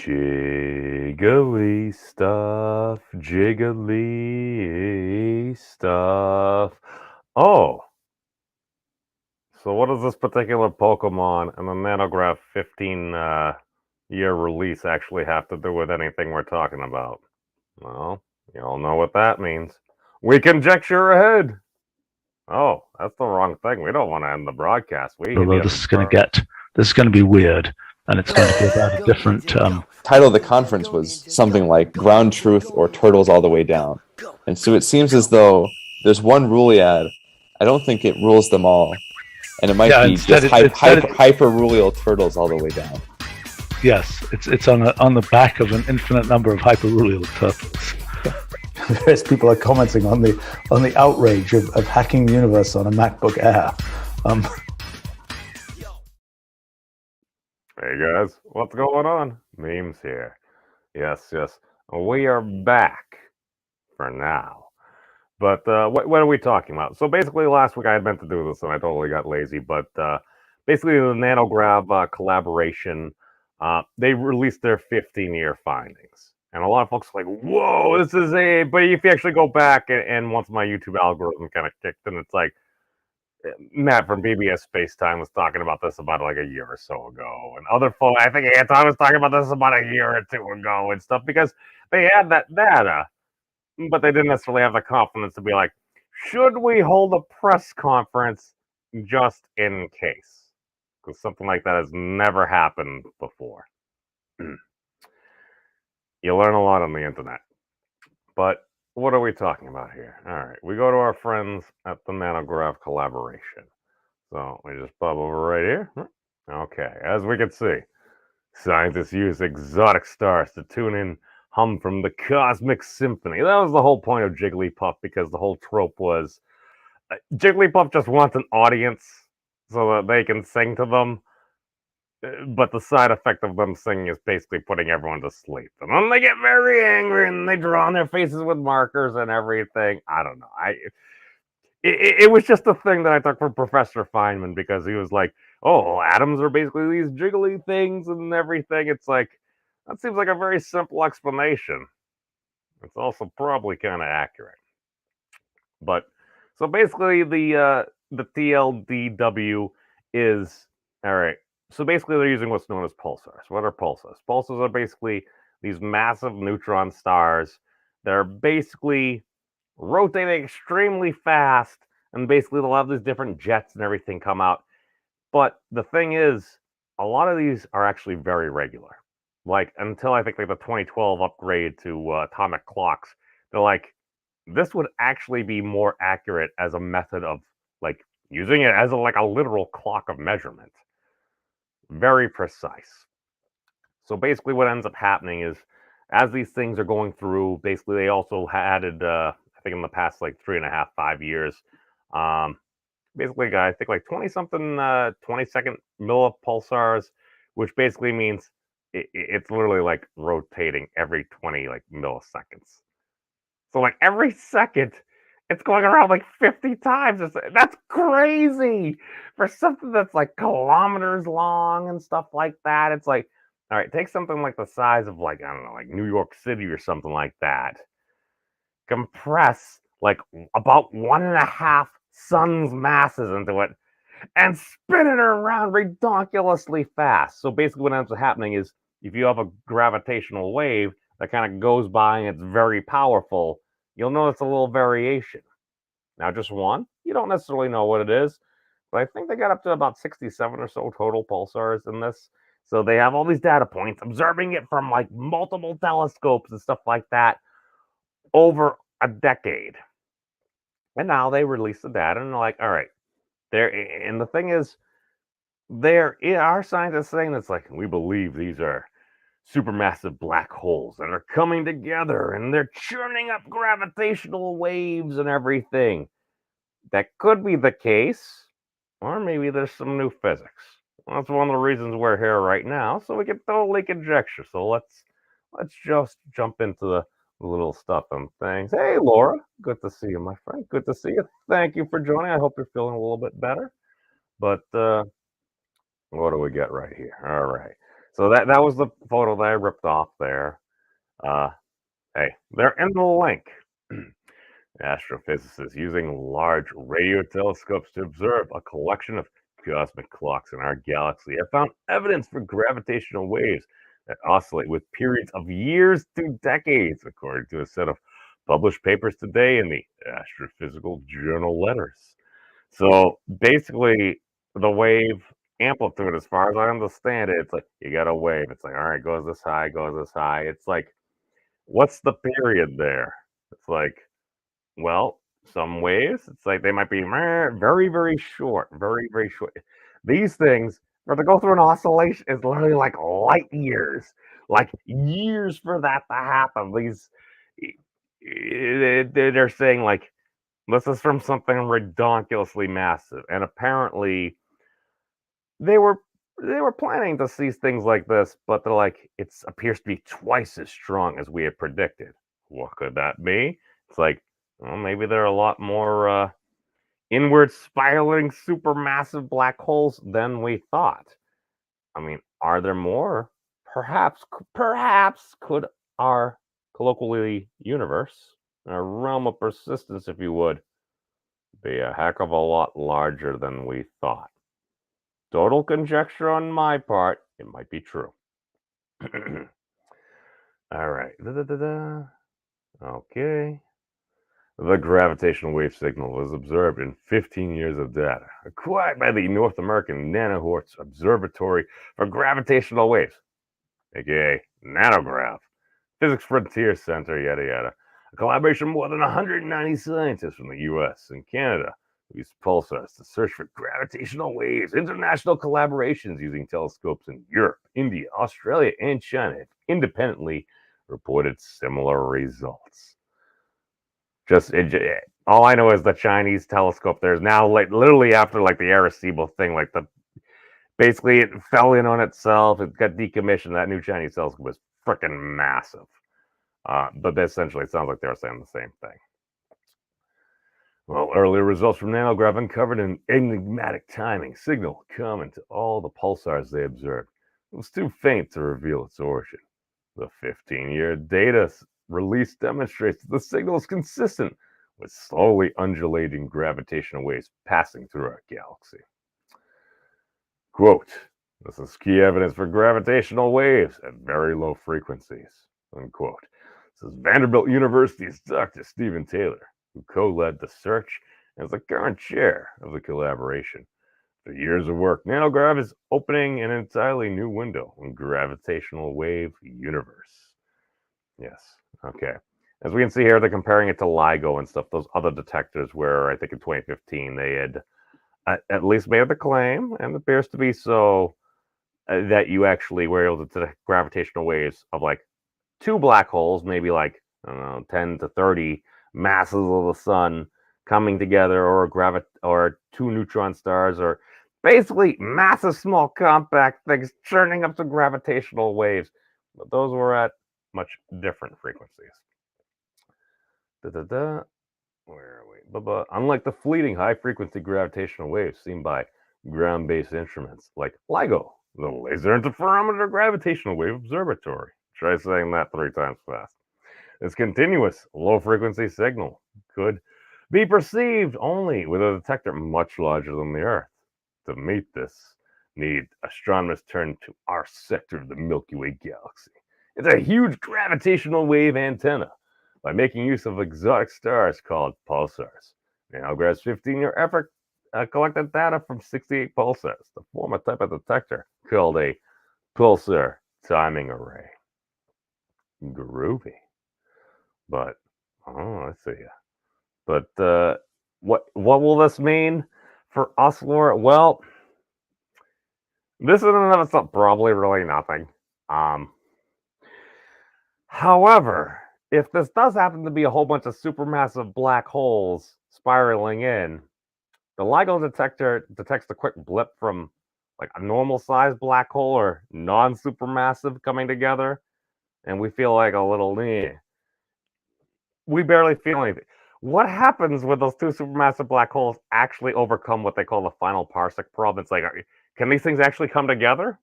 Jiggly stuff, jiggly stuff. Oh, so what does this particular Pokemon and the NANOGrav 15 year release actually have to do with anything we're talking about? Well, you all know what that means. We conjecture ahead. Oh, that's the wrong thing. We don't want to end the broadcast. Although this is going to be weird, and it's going to be about a different. Title of the conference was something like "Ground Truth" or "Turtles All the Way Down," and so it seems as though there's one Ruliad. I don't think it rules them all, and it might be just hyper-rulial turtles all the way down. Yes, it's on the back of an infinite number of hyper-rulial turtles. Various people are commenting on the outrage of hacking the universe on a MacBook Air. Hey guys, what's going on? Memes here. Yes, we are back for now. But what are we talking about? So basically, last week I had meant to do this and I totally got lazy. But basically, the NANOGrav collaboration, they released their 15-year findings. And a lot of folks are like, whoa, this is a... But if you actually go back and once my YouTube algorithm kind of kicked in, it's like, Matt from BBS Spacetime was talking about this about like a year or so ago. And other folks, I think Anton was talking about this about a year or two ago and stuff because they had that data, but they didn't necessarily have the confidence to be like, should we hold a press conference just in case? Because something like that has never happened before. You learn a lot on the internet. But what are we talking about here? All right, we go to our friends at the NANOGrav collaboration. So we just pop over right here. Okay, as we can see, scientists use exotic stars to tune in hum from the cosmic symphony. That was the whole point of Jigglypuff, because the whole trope was Jigglypuff just wants an audience so that they can sing to them. But the side effect of them singing is basically putting everyone to sleep. And then they get very angry and they draw on their faces with markers and everything. I don't know. It was just a thing that I took from Professor Feynman, because he was like, oh, atoms are basically these jiggly things and everything. It's like, that seems like a very simple explanation. It's also probably kind of accurate. But, so basically the TLDW is, all right, so basically they're using what's known as pulsars. What are pulsars? Pulsars are basically these massive neutron stars that are basically rotating extremely fast, and basically they'll have these different jets and everything come out. But the thing is, a lot of these are actually very regular. Like, until I think like the 2012 upgrade to atomic clocks, they're like, this would actually be more accurate as a method of like using it as a literal clock of measurement. Very precise. So basically what ends up happening is, as these things are going through, basically they also added, I think in the past like 3.5, 5 years, basically I think like 20-something, 20-second millipulsars, which basically means it's literally like rotating every 20 milliseconds. So like every second, it's going around like 50 times. That's crazy for something that's like kilometers long and stuff like that. It's like, all right, take something like the size of like, I don't know, like New York City or something like that. Compress like about 1.5 sun's masses into it and spin it around ridiculously fast. So basically what ends up happening is, if you have a gravitational wave that kind of goes by and it's very powerful, you'll notice a little variation. Now, just one, you don't necessarily know what it is, but I think they got up to about 67 or so total pulsars in this. So they have all these data points, observing it from like multiple telescopes and stuff like that over a decade. And now they release the data and they're like, all right, and the thing is, there are scientists saying that's like, we believe these are supermassive black holes that are coming together and they're churning up gravitational waves and everything. That could be the case, or maybe there's some new physics. That's one of the reasons we're here right now, so we can totally conjecture. So let's just jump into the little stuff and things. Hey, Laura, good to see you, my friend. Good to see you. Thank you for joining. I hope you're feeling a little bit better. But what do we get right here? All right. So that was the photo that I ripped off there. Hey, they're in the link. Astrophysicists using large radio telescopes to observe a collection of cosmic clocks in our galaxy have found evidence for gravitational waves that oscillate with periods of years to decades, according to a set of published papers today in the Astrophysical Journal Letters. So basically, the wave amplitude, as far as I understand it, it's like you got a wave. It's like, all right, goes this high, goes this high. It's like, what's the period there? It's like, well, some waves, it's like they might be very, very short, very, very short. These things, for to go through an oscillation, is literally like light years, like years for that to happen. They're saying like this is from something ridiculously massive, and apparently they were planning to see things like this, but they're like it appears to be twice as strong as we had predicted. What could that be? It's like, well, maybe there are a lot more inward spiraling supermassive black holes than we thought. I mean, are there more? Perhaps could our colloquially universe, our realm of persistence, if you would, be a heck of a lot larger than we thought. Total conjecture on my part. It might be true. All right. Okay. The gravitational wave signal was observed in 15 years of data acquired by the North American Nanohertz Observatory for Gravitational Waves, aka NANOGrav, Physics Frontier Center, yada yada. A collaboration of more than 190 scientists from the US and Canada who used pulsars to search for gravitational waves. International collaborations using telescopes in Europe, India, Australia, and China have independently reported similar results. All I know is the Chinese telescope. There's now like literally after like the Arecibo thing, like basically it fell in on itself. It got decommissioned. That new Chinese telescope was freaking massive. But essentially, it sounds like they're saying the same thing. Well, earlier results from NANOGrav uncovered an enigmatic timing signal common to all the pulsars they observed. It was too faint to reveal its origin. The 15-year data release demonstrates that the signal is consistent with slowly undulating gravitational waves passing through our galaxy. Quote, this is key evidence for gravitational waves at very low frequencies, unquote. This is Vanderbilt University's Dr. Stephen Taylor, who co-led the search and is the current chair of the collaboration. For years of work, NANOGrav is opening an entirely new window in gravitational wave universe. Yes, okay. As we can see here, they're comparing it to LIGO and stuff, those other detectors where I think in 2015 they had at least made the claim, and it appears to be so, that you actually were able to detect gravitational waves of like two black holes, maybe like, I don't know, 10 to 30 masses of the sun coming together, or two neutron stars, or basically massive small compact things churning up some gravitational waves. But those were at much different frequencies. Where are we? Unlike the fleeting high-frequency gravitational waves seen by ground-based instruments like LIGO, the Laser Interferometer Gravitational Wave Observatory. Try saying that 3 times fast. This continuous low-frequency signal could be perceived only with a detector much larger than the Earth. To meet this need, astronomers turn to our sector of the Milky Way galaxy. It's a huge gravitational wave antenna by making use of exotic stars called pulsars. NANOGrav's 15-year effort collected data from 68 pulsars to form a type of detector called a pulsar timing array. Groovy. But, I see ya. But what will this mean for us, Laura? Well, this in and of itself probably really nothing. However, if this does happen to be a whole bunch of supermassive black holes spiraling in, the LIGO detector detects a quick blip from like a normal sized black hole or non-supermassive coming together, and we feel like a little we barely feel anything. What happens when those two supermassive black holes actually overcome what they call the final parsec problem? It's like, can these things actually come together?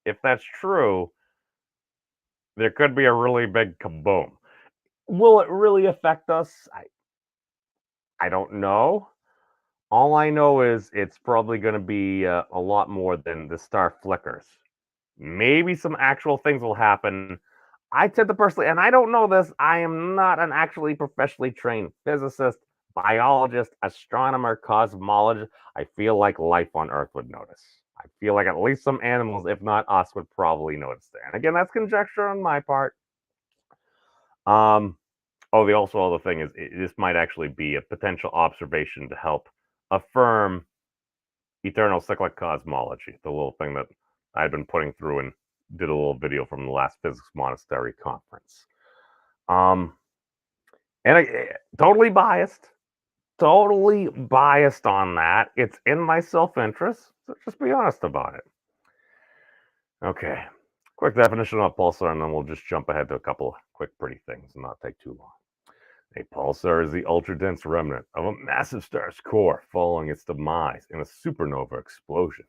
if that's true, there could be a really big kaboom. Will it really affect us? I don't know. All I know is it's probably going to be a lot more than the star flickers. Maybe some actual things will happen. I tend to personally, and I don't know this, I am not an actually professionally trained physicist, biologist, astronomer, cosmologist. I feel like life on Earth would notice. I feel like at least some animals, if not us, would probably notice there. And again, that's conjecture on my part. Oh, the also other thing is this might actually be a potential observation to help affirm eternal cyclic cosmology, the little thing that I'd been putting through and did a little video from the last Physics Monastery conference. And totally biased on that. It's in my self-interest, so just be honest about it. Okay, quick definition of a pulsar, and then we'll just jump ahead to a couple quick pretty things and not take too long. A pulsar is the ultra-dense remnant of a massive star's core following its demise in a supernova explosion.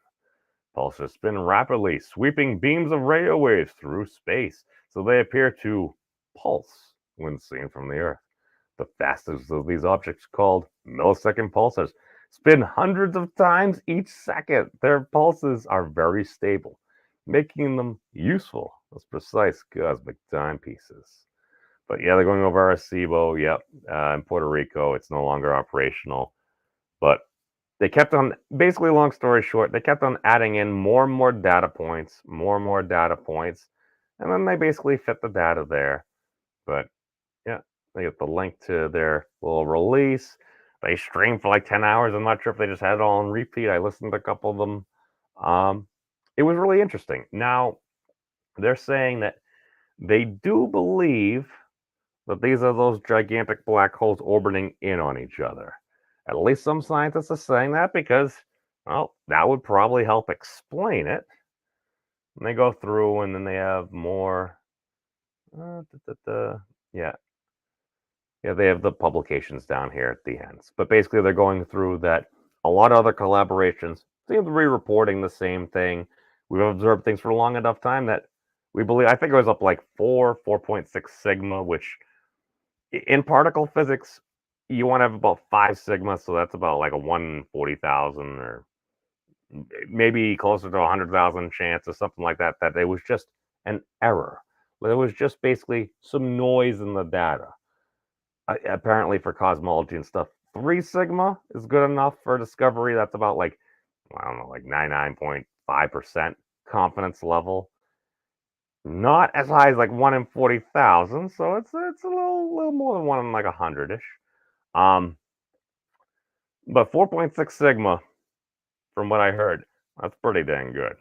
Pulsars spin rapidly, sweeping beams of radio waves through space, so they appear to pulse when seen from the Earth. The fastest of these objects, called millisecond pulsars, spin hundreds of times each second. Their pulses are very stable, making them useful as precise cosmic timepieces. But yeah, they're going over Arecibo. Yep, in Puerto Rico, it's no longer operational. But they kept on, basically, long story short, they kept on adding in more and more data points, and then they basically fit the data there. But yeah, they get the link to their little release. They streamed for like 10 hours. I'm not sure if they just had it all on repeat. I listened to a couple of them. It was really interesting. Now, they're saying that they do believe that these are those gigantic black holes orbiting in on each other. At least some scientists are saying that because, well, that would probably help explain it. And they go through and then they have more. Yeah. Yeah, they have the publications down here at the ends. But basically, they're going through that a lot of other collaborations seem to be reporting the same thing. We've observed things for a long enough time that we believe, I think it was up like 4.6 sigma, which in particle physics, you want to have about 5 sigma, so that's about like a 140,000 or maybe closer to 100,000 chance or something like that, that it was just an error. There was just basically some noise in the data. Apparently for cosmology and stuff, 3 sigma is good enough for discovery. That's about like, I don't know, like 99.5% confidence level. Not as high as like 1 in 40,000, so it's a little more than 1 in like 100-ish. But 4.6 sigma, from what I heard, that's pretty dang good.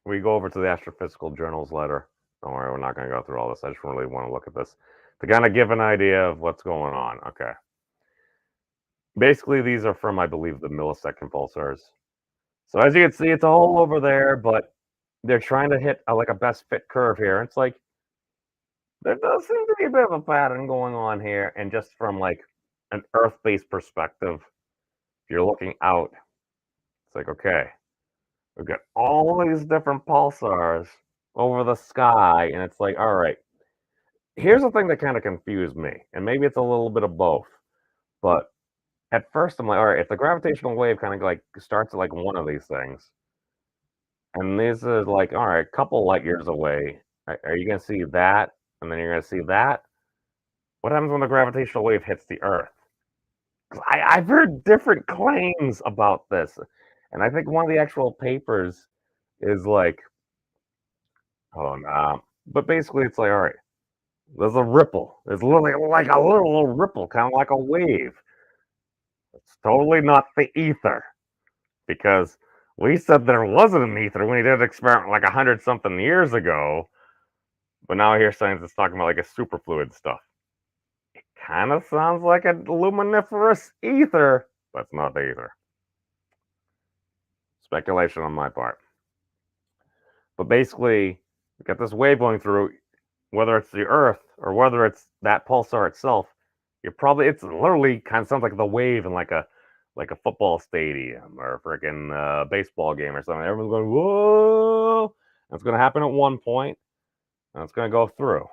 We go over to the Astrophysical Journal's letter. Don't worry, we're not going to go through all this. I just really want to look at this to kind of give an idea of what's going on. Okay. Basically, these are from, I believe, the millisecond pulsars. So as you can see, it's all over there, but they're trying to hit like a best fit curve here. It's like, there does seem to be a bit of a pattern going on here. And just from like an Earth-based perspective, if you're looking out, it's like, okay, we've got all these different pulsars over the sky. And it's like, all right, here's the thing that kind of confused me. And maybe it's a little bit of both. But at first, I'm like, all right, if the gravitational wave kind of like starts at like one of these things, and this is like, all right, a couple light years away, are you going to see that? And then you're going to see that? What happens when the gravitational wave hits the Earth? I've heard different claims about this. And I think one of the actual papers is like, oh, no. But basically, it's like, all right, there's a ripple. There's literally like a little ripple, kind of like a wave. It's totally not the ether. Because we said there wasn't an ether when we did an experiment like 100-something years ago. But now I hear science is talking about like a superfluid stuff. It kind of sounds like a luminiferous ether, but it's not the ether. Speculation on my part. But basically, we got this wave going through, whether it's the Earth or whether it's that pulsar itself. It's literally kind of sounds like the wave in like a like a football stadium or a freaking baseball game or something. Everyone's going, whoa! And it's going to happen at one point, and it's going to go through.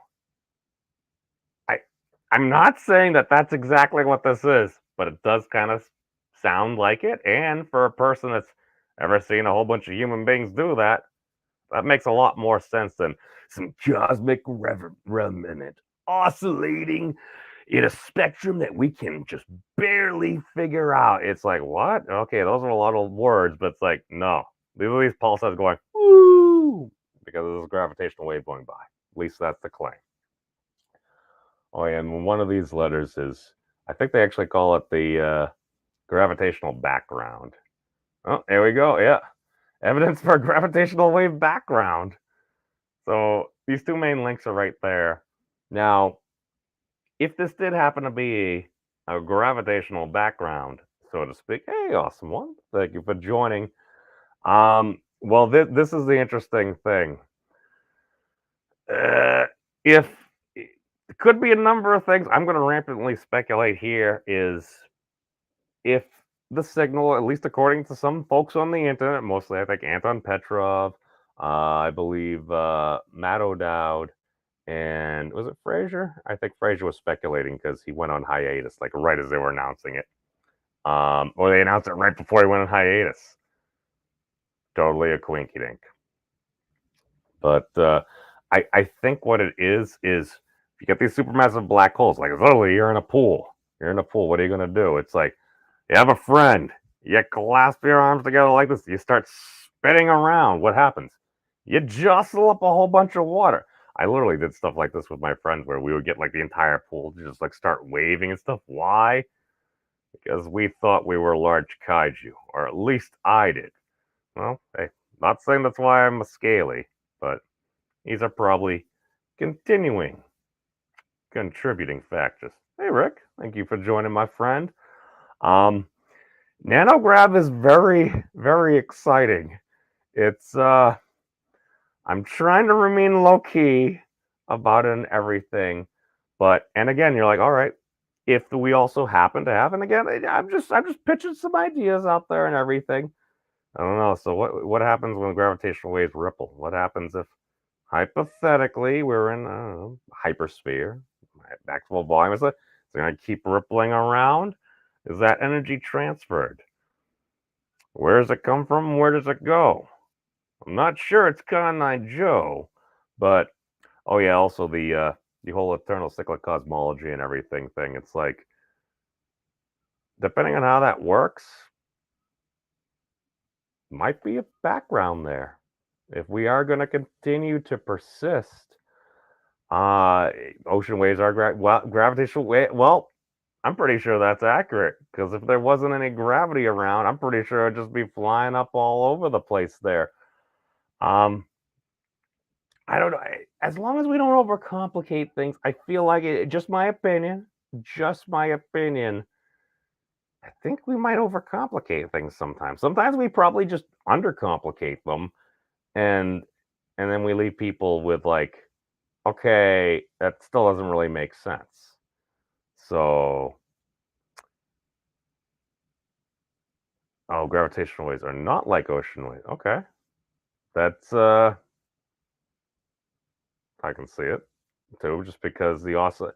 I'm not saying that that's exactly what this is, but it does kind of sound like it. And for a person that's ever seen a whole bunch of human beings do that, that makes a lot more sense than some cosmic remnant oscillating in a spectrum that we can just barely figure out. It's like, what? Okay, those are a lot of words, but it's like, no. These are these pulsars going, woo, because of this gravitational wave going by. At least that's the claim. Oh, yeah, and one of these letters is, I think they actually call it the gravitational background. Oh, there we go. Yeah. Evidence for a gravitational wave background. So these two main links are right there. Now, if this did happen to be a gravitational background, so to speak, hey, awesome one. Thank you for joining. Well, this is the interesting thing. If it could be a number of things, I'm going to rampantly speculate here is if the signal, at least according to some folks on the internet, mostly I think Anton Petrov, I believe Matt O'Dowd, and was it Fraser? I think Fraser was speculating because he went on hiatus, like right as they were announcing it. Or they announced it right before he went on hiatus. Totally a quinky dink. But I think what it is if you get these supermassive black holes, like literally you're in a pool. You're in a pool. What are you going to do? It's like you have a friend. You clasp your arms together like this. You start spinning around. What happens? You jostle up a whole bunch of water. I literally did stuff like this with my friends where we would get like the entire pool to just like start waving and stuff. Why? Because we thought we were large kaiju, or at least I did. Well, hey, not saying that's why I'm a scaly, but these are probably continuing contributing factors. Hey, Rick, thank you for joining, my friend. NANOGrav is very, very exciting. It's I'm trying to remain low key about it and everything, but and again, you're like, all right, if we also happen to have, and again, I'm just pitching some ideas out there and everything. I don't know. So what happens when gravitational waves ripple? What happens if hypothetically we're in a hypersphere, maximum volume? Is it going to keep rippling around? Is that energy transferred? Where does it come from? Where does it go? I'm not sure it's Con Joe, but oh yeah, also the whole eternal cyclic cosmology and everything thing. It's like depending on how that works, might be a background there. If we are going to continue to persist, ocean waves are gravitational wave. Well, I'm pretty sure that's accurate because if there wasn't any gravity around, I'm pretty sure it'd just be flying up all over the place there. I don't know. As long as we don't overcomplicate things, I feel like it. Just my opinion. Just my opinion. I think we might overcomplicate things sometimes. Sometimes we probably just undercomplicate them, and then we leave people with like, okay, that still doesn't really make sense. So, oh, gravitational waves are not like ocean waves. Okay, that's I can see it too, just because the oscillate.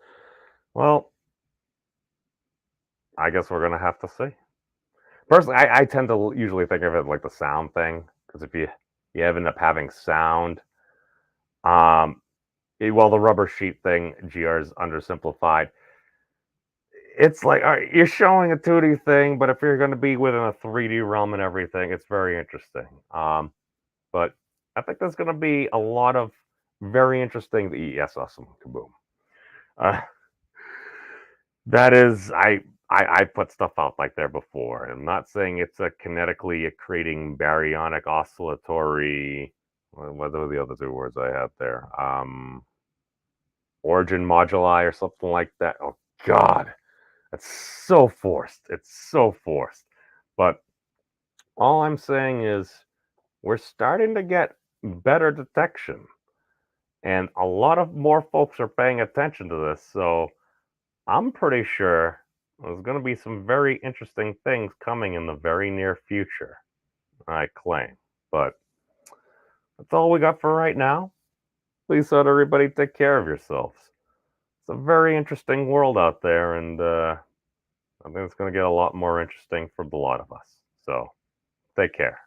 Well, I guess we're gonna have to see. Personally, I tend to usually think of it like the sound thing because if you end up having sound, well, the rubber sheet thing, GR is undersimplified. It's like, all right, you're showing a 2D thing, but if you're going to be within a 3D realm and everything, it's very interesting. But I think there's going to be a lot of very interesting. Yes, awesome, kaboom. That is, I put stuff out like there before. I'm not saying it's a kinetically accreting baryonic oscillatory. What are the other two words I have there? Origin moduli or something like that. Oh God, that's so forced. It's so forced. But all I'm saying is we're starting to get better detection, and a lot of more folks are paying attention to this. So I'm pretty sure There's going to be some very interesting things coming in the very near future, I claim. But that's all we got for right now. Please let everybody take care of yourselves. It's a very interesting world out there, and I think it's going to get a lot more interesting for a lot of us. So, take care.